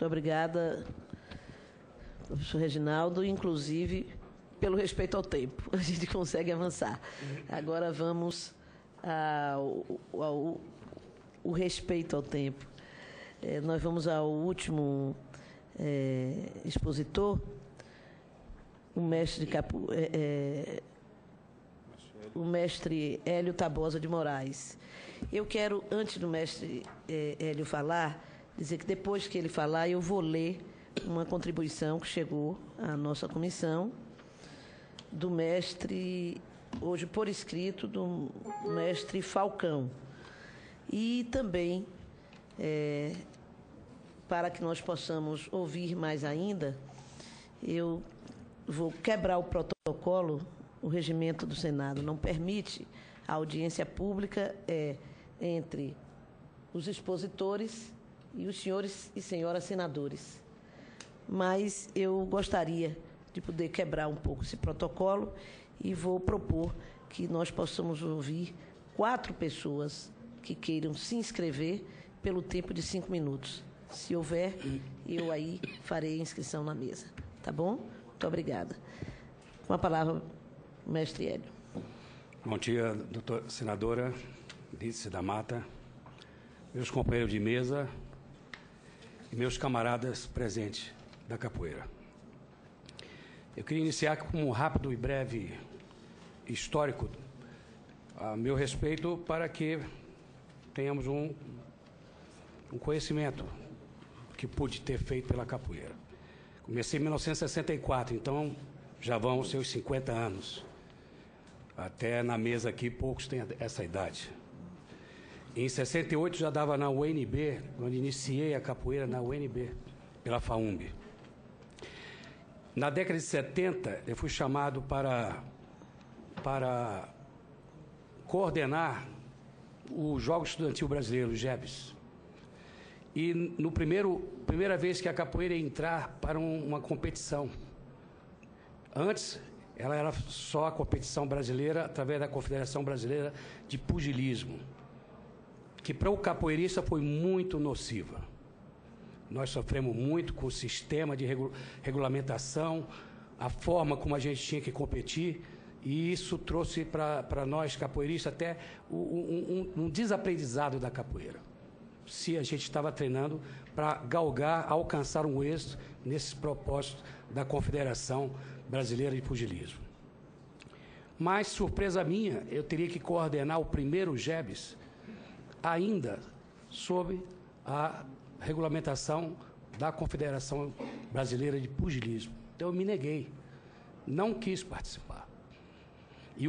Muito obrigada, professor Reginaldo, inclusive pelo respeito ao tempo. A gente consegue avançar. Agora vamos ao respeito ao tempo. Nós vamos ao último expositor, o mestre Hélio Tabosa de Moraes. Eu quero, antes do mestre Hélio falar, dizer que depois que ele falar, eu vou ler uma contribuição que chegou à nossa comissão do mestre, hoje por escrito, do mestre Falcão. E também, para que nós possamos ouvir mais ainda, eu vou quebrar o protocolo. O regimento do Senado não permite a audiência pública entre os expositores e os senhores e senhoras senadores. Mas eu gostaria de poder quebrar um pouco esse protocolo e vou propor que nós possamos ouvir 4 pessoas que queiram se inscrever pelo tempo de 5 minutos. Se houver, eu aí farei a inscrição na mesa. Tá bom? Muito obrigada. Com a palavra, mestre Hélio. Bom dia, doutora senadora Lídice da Mata, meus companheiros de mesa e meus camaradas presentes da capoeira. Eu queria iniciar com um rápido e breve histórico a meu respeito para que tenhamos um conhecimento que pude ter feito pela capoeira. Comecei em 1964, então já vão os seus 50 anos. Até na mesa aqui, poucos têm essa idade. Em 68, já dava na UNB, onde iniciei a capoeira na UNB, pela FAUMB. Na década de 70, eu fui chamado para coordenar o Jogo Estudantil Brasileiro, o JEBs. E primeira vez que a capoeira ia entrar para uma competição. Antes, ela era só a competição brasileira, através da Confederação Brasileira de Pugilismo, que para o capoeirista foi muito nociva. Nós sofremos muito com o sistema de regulamentação, a forma como a gente tinha que competir, e isso trouxe para nós, capoeiristas, até um desaprendizado da capoeira. Se a gente estava treinando para galgar, alcançar um êxito nesses propósitos da Confederação Brasileira de Pugilismo. Mas, surpresa minha, eu teria que coordenar o primeiro JEBs ainda sob a regulamentação da Confederação Brasileira de Pugilismo. Então, eu me neguei, não quis participar. E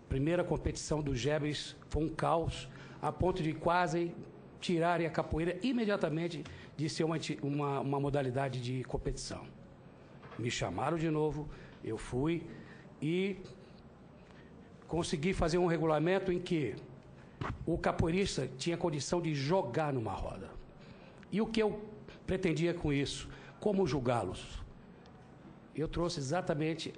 primeira competição do JEBs foi um caos, a ponto de quase tirarem a capoeira imediatamente de ser uma modalidade de competição. Me chamaram de novo, eu fui e consegui fazer um regulamento em que o capoeirista tinha condição de jogar numa roda. E o que eu pretendia com isso? Como julgá-los? Eu trouxe exatamente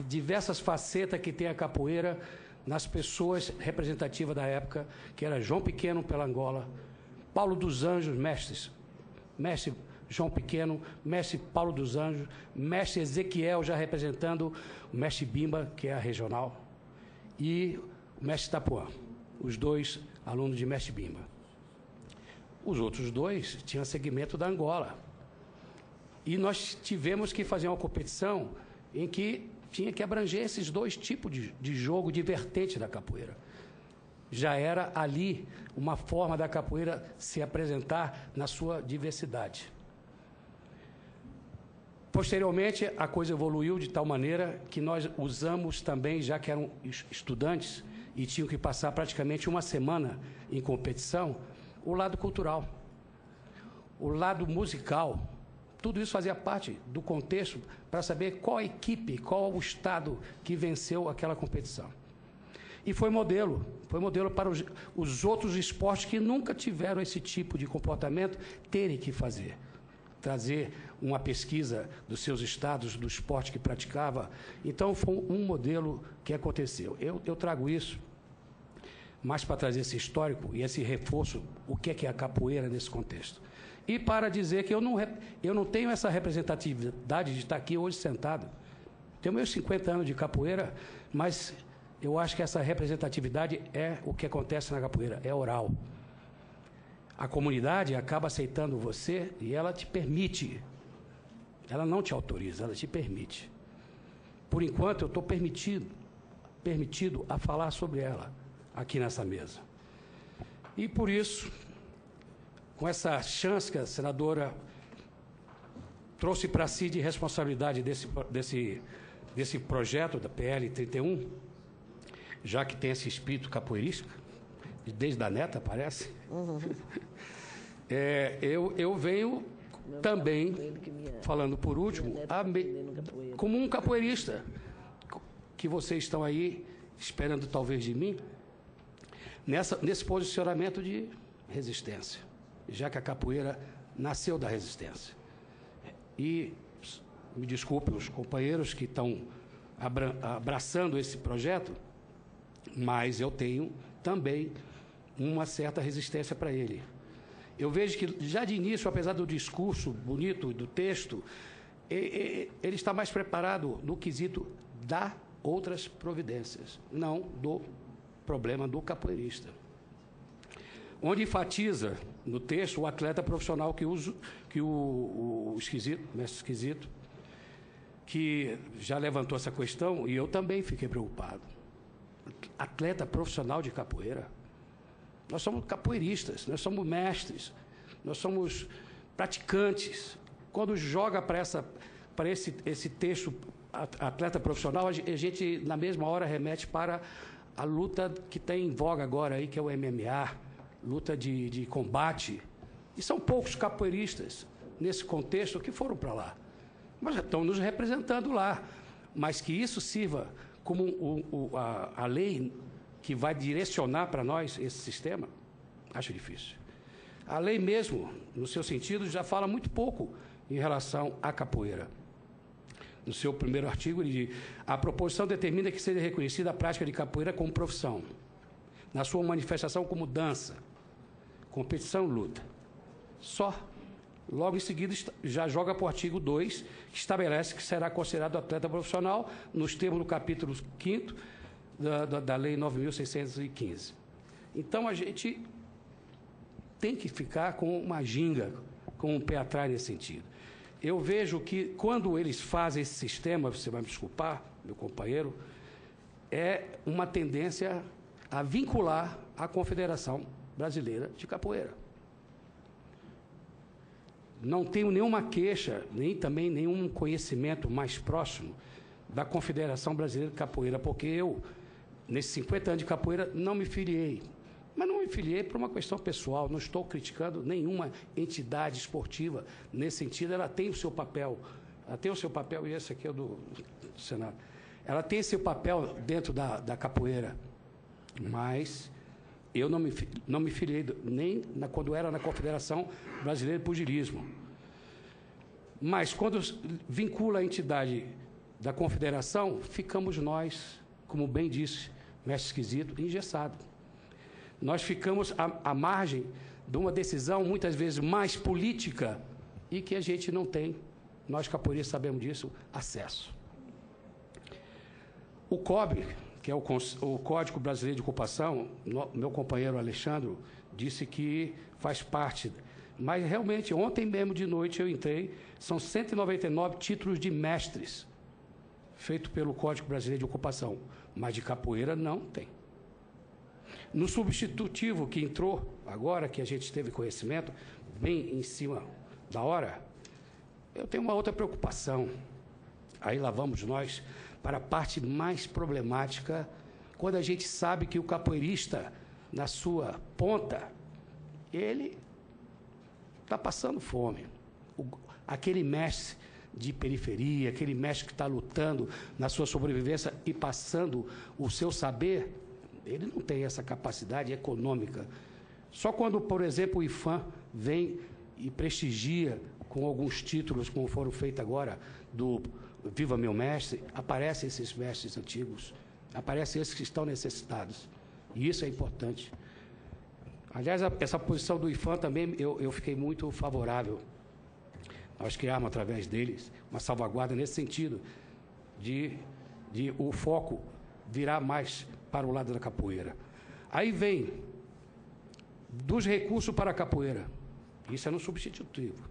diversas facetas que tem a capoeira nas pessoas representativas da época, que era João Pequeno pela Angola, Paulo dos Anjos, mestre João Pequeno, mestre Paulo dos Anjos, mestre Ezequiel, já representando o mestre Bimba, que é a regional, e o mestre Tapuã, os 2 alunos de mestre Bimba. Os outros 2 tinham segmento da Angola. E nós tivemos que fazer uma competição em que tinha que abranger esses 2 tipos de jogo, de vertente da capoeira. Já era ali uma forma da capoeira se apresentar na sua diversidade. Posteriormente, a coisa evoluiu de tal maneira que nós usamos também, já que eram estudantes e tinham que passar praticamente uma semana em competição, o lado cultural, o lado musical. Tudo isso fazia parte do contexto para saber qual a equipe, qual o estado que venceu aquela competição. E foi modelo para os outros esportes que nunca tiveram esse tipo de comportamento terem que fazer. Trazer uma pesquisa dos seus estados, do esporte que praticava. Então, foi um modelo que aconteceu. Eu trago isso, mas para trazer esse histórico e esse reforço, o que é a capoeira nesse contexto. E para dizer que eu não tenho essa representatividade de estar aqui hoje sentado. Tenho meus 50 anos de capoeira, mas eu acho que essa representatividade é o que acontece na capoeira, é oral. A comunidade acaba aceitando você e ela te permite. Ela não te autoriza, ela te permite. Por enquanto, eu estou permitido a falar sobre ela aqui nessa mesa. E por isso, com essa chance que a senadora trouxe para si de responsabilidade desse projeto da PL 31, já que tem esse espírito capoeirista, desde a neta, parece, eu venho também, falando por último, como um capoeirista, que vocês estão aí esperando talvez de mim, nesse posicionamento de resistência, já que a capoeira nasceu da resistência. E me desculpem os companheiros que estão abraçando esse projeto, mas eu tenho também uma certa resistência para ele. Eu vejo que, já de início, apesar do discurso bonito, do texto, ele está mais preparado no quesito da outras providências, não do problema do capoeirista. Onde enfatiza no texto o atleta profissional que o Esquisito, mestre Esquisito, que já levantou essa questão, e eu também fiquei preocupado. Atleta profissional de capoeira. Nós somos capoeiristas, nós somos mestres, nós somos praticantes. Quando joga para esse texto atleta profissional, a gente, na mesma hora, remete para a luta que tem em voga agora, aí, que é o MMA, luta de combate. E são poucos capoeiristas, nesse contexto, que foram para lá. Mas já estão nos representando lá. Mas que isso sirva como a lei que vai direcionar para nós esse sistema, acho difícil. A lei mesmo, no seu sentido, já fala muito pouco em relação à capoeira. No seu primeiro artigo, ele diz: a proposição determina que seja reconhecida a prática de capoeira como profissão, na sua manifestação como dança, competição e luta. Só. Logo em seguida, já joga para o artigo 2, que estabelece que será considerado atleta profissional, nos termos do capítulo 5º da Lei 9.615. Então, a gente tem que ficar com uma ginga, com um pé atrás nesse sentido. Eu vejo que, quando eles fazem esse sistema, você vai me desculpar, meu companheiro, é uma tendência a vincular a Confederação Brasileira de Capoeira. Não tenho nenhuma queixa, nem também nenhum conhecimento mais próximo da Confederação Brasileira de Capoeira, porque eu, nesses 50 anos de capoeira, não me filiei. Mas não me filiei por uma questão pessoal, não estou criticando nenhuma entidade esportiva nesse sentido. Ela tem o seu papel, e esse aqui é do Senado. Ela tem seu papel dentro da capoeira, mas eu não me filiei nem quando era na Confederação Brasileira de Pugilismo. Mas quando vincula a entidade da Confederação, ficamos nós, como bem disse mestre Esquisito, engessados. Nós ficamos à margem de uma decisão, muitas vezes, mais política e que a gente não tem, nós capoeiristas sabemos disso, acesso. O COB, que é o Código Brasileiro de Ocupação, meu companheiro Alexandre disse que faz parte, mas realmente, ontem mesmo de noite eu entrei, são 199 títulos de mestres, feito pelo Código Brasileiro de Ocupação, mas de capoeira não tem. No substitutivo que entrou agora, que a gente teve conhecimento, bem em cima da hora, eu tenho uma outra preocupação. Aí lá vamos nós para a parte mais problemática, quando a gente sabe que o capoeirista, na sua ponta, ele está passando fome. Aquele mestre de periferia, aquele mestre que está lutando na sua sobrevivência e passando o seu saber, ele não tem essa capacidade econômica. Só quando, por exemplo, o IFAM vem e prestigia com alguns títulos, como foram feitos agora, do Viva Meu Mestre, aparecem esses mestres antigos, aparecem esses que estão necessitados. E isso é importante. Aliás, essa posição do IPHAN também eu fiquei muito favorável. Nós criamos, através deles, uma salvaguarda nesse sentido, de o foco virar mais para o lado da capoeira. Aí vem dos recursos para a capoeira. Isso é no substitutivo.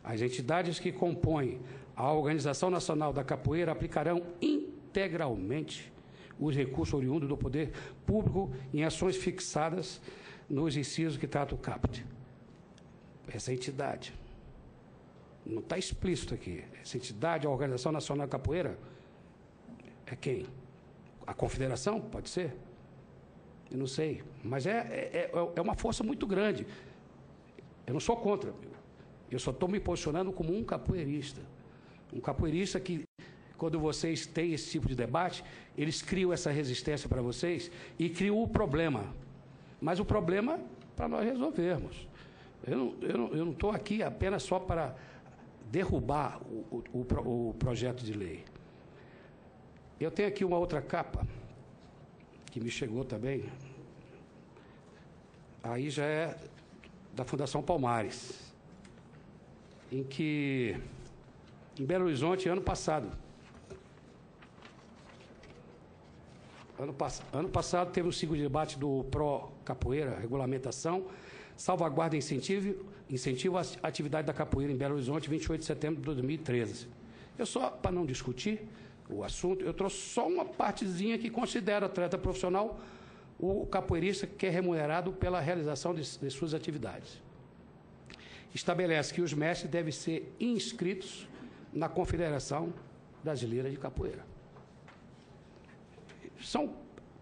As entidades que compõem a Organização Nacional da Capoeira aplicarão integralmente os recursos oriundos do poder público em ações fixadas nos incisos que trata o CAPT. Essa entidade. Não está explícito aqui. Essa entidade, a Organização Nacional da Capoeira, é quem? A Confederação? Pode ser? Eu não sei. Mas é uma força muito grande. Eu não sou contra. Eu só estou me posicionando como um capoeirista. Um capoeirista que, quando vocês têm esse tipo de debate, eles criam essa resistência para vocês e criam o problema. Mas o problema para nós resolvermos. Eu não estou aqui apenas só para derrubar o projeto de lei. Eu tenho aqui uma outra capa, que me chegou também. Aí já é da Fundação Palmares, em que, em Belo Horizonte, ano passado teve um ciclo de debate do Pro Capoeira, regulamentação, salvaguarda e incentivo à atividade da capoeira em Belo Horizonte, 28 de setembro de 2013. Eu só, para não discutir o assunto, eu trouxe só uma partezinha que considera atleta profissional o capoeirista que é remunerado pela realização de suas atividades. Estabelece que os mestres devem ser inscritos na Confederação Brasileira de Capoeira. São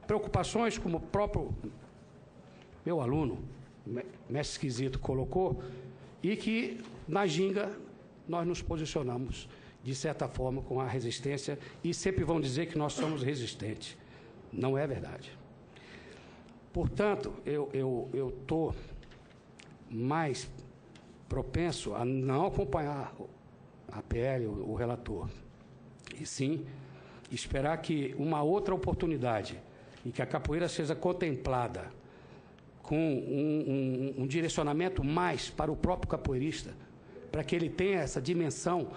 preocupações como o próprio meu aluno, mestre Esquisito, colocou, e que na ginga nós nos posicionamos, de certa forma, com a resistência, e sempre vão dizer que nós somos resistentes. Não é verdade. Portanto, eu estou mais propenso a não acompanhar a PL, o relator, e sim esperar que uma outra oportunidade, em que a capoeira seja contemplada com um direcionamento mais para o próprio capoeirista, para que ele tenha essa dimensão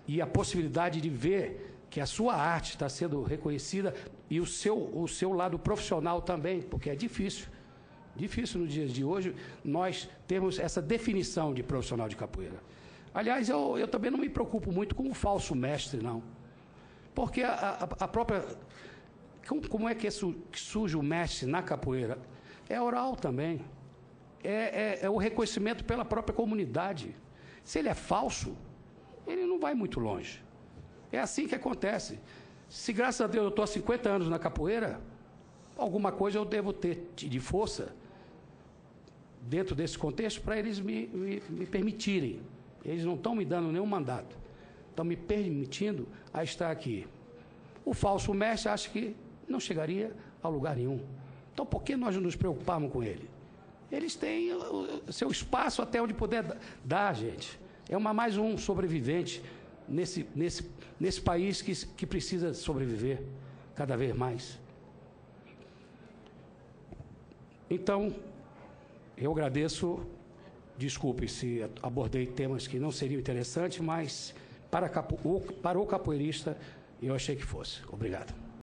e a possibilidade de ver que a sua arte está sendo reconhecida e o seu lado profissional também, porque é difícil nos dias de hoje nós termos essa definição de profissional de capoeira. Aliás, eu também não me preocupo muito com o falso mestre, não. Porque a própria... Como é que surge o mestre na capoeira? É oral também. É o reconhecimento pela própria comunidade. Se ele é falso, ele não vai muito longe. É assim que acontece. Se, graças a Deus, eu estou há 50 anos na capoeira, alguma coisa eu devo ter de força dentro desse contexto para eles me permitirem. Eles não estão me dando nenhum mandato. Estão me permitindo a estar aqui. O falso mestre acha que não chegaria a lugar nenhum. Então, por que nós nos preocuparmos com ele? Eles têm o seu espaço até onde puder dar, gente. É mais um sobrevivente nesse país que precisa sobreviver cada vez mais. Então, eu agradeço. Desculpe se abordei temas que não seriam interessantes, mas para o capoeirista eu achei que fosse. Obrigado.